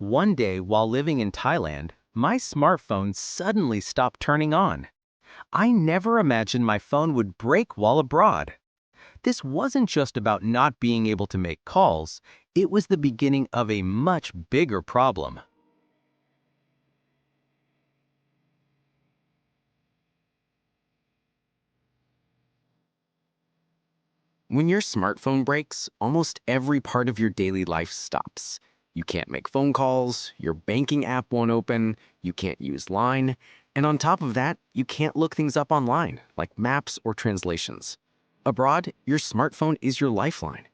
One day, while living in Thailand, my smartphone suddenly stopped turning on. I never imagined my phone would break while abroad. This wasn't just about not being able to make calls, it was the beginning of a much bigger problem. When your smartphone breaks, almost every part of your daily life stops. You can't make phone calls, your banking app won't open, you can't use Line, and on top of that, you can't look things up online, like maps or translations. Abroad, your smartphone is your lifeline.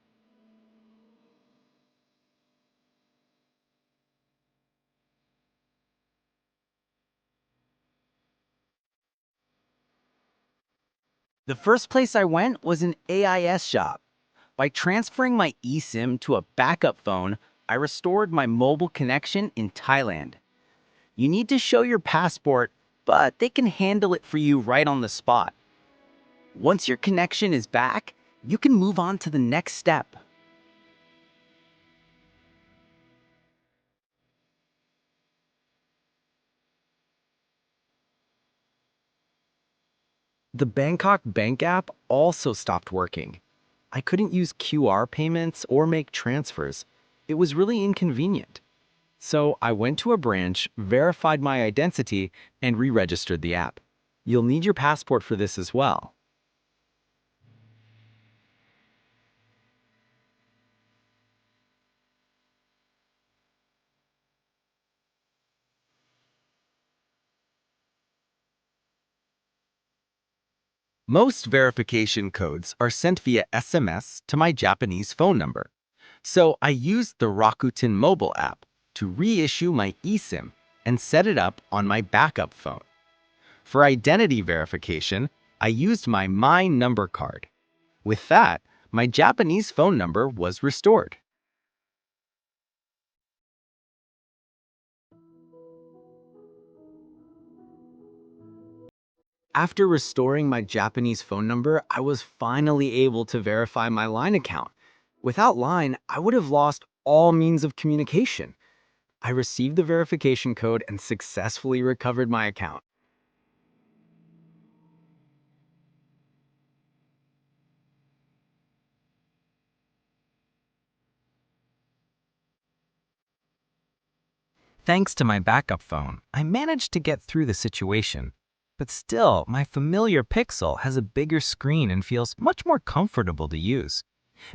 The first place I went was an AIS shop. By transferring my eSIM to a backup phone, I restored my mobile connection in Thailand. You need to show your passport, but they can handle it for you right on the spot. Once your connection is back, you can move on to the next step. The Bangkok Bank app also stopped working. I couldn't use QR payments or make transfers. It was really inconvenient. So I went to a branch, verified my identity, and re-registered the app. You'll need your passport for this as well. Most verification codes are sent via SMS to my Japanese phone number. So I used the Rakuten mobile app to reissue my eSIM and set it up on my backup phone. For identity verification, I used my number card. With that, my Japanese phone number was restored. After restoring my Japanese phone number, I was finally able to verify my Line account. Without Line, I would have lost all means of communication. I received the verification code and successfully recovered my account. Thanks to my backup phone, I managed to get through the situation. But still, my familiar Pixel has a bigger screen and feels much more comfortable to use.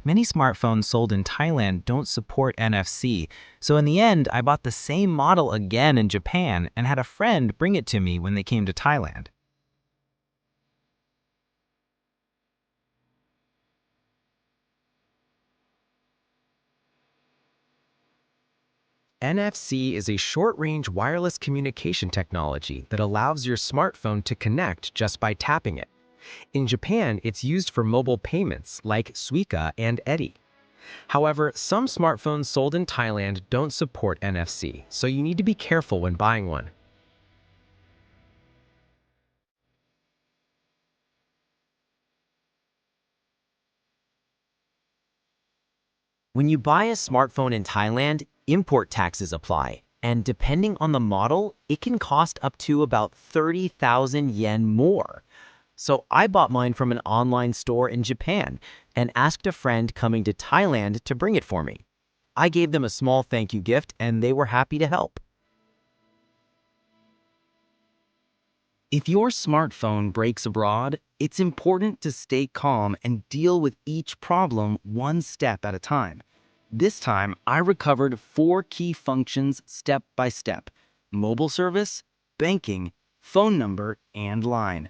Many smartphones sold in Thailand don't support NFC, so in the end, I bought the same model again in Japan and had a friend bring it to me when they came to Thailand. NFC is a short-range wireless communication technology that allows your smartphone to connect just by tapping it. In Japan, it's used for mobile payments like Suica and Edi. However, some smartphones sold in Thailand don't support NFC, so you need to be careful when buying one. When you buy a smartphone in Thailand, import taxes apply, and depending on the model, it can cost up to about 30,000 yen more. So I bought mine from an online store in Japan and asked a friend coming to Thailand to bring it for me. I gave them a small thank you gift and they were happy to help. If your smartphone breaks abroad, it's important to stay calm and deal with each problem one step at a time. This time, I recovered 4 key functions step by step: mobile service, banking, phone number, and line.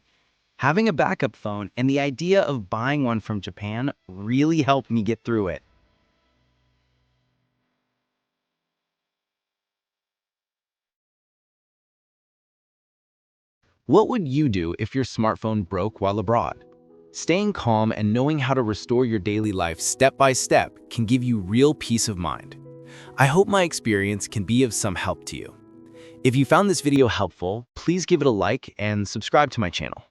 Having a backup phone and the idea of buying one from Japan really helped me get through it. What would you do if your smartphone broke while abroad? Staying calm and knowing how to restore your daily life step by step can give you real peace of mind. I hope my experience can be of some help to you. If you found this video helpful, please give it a like and subscribe to my channel.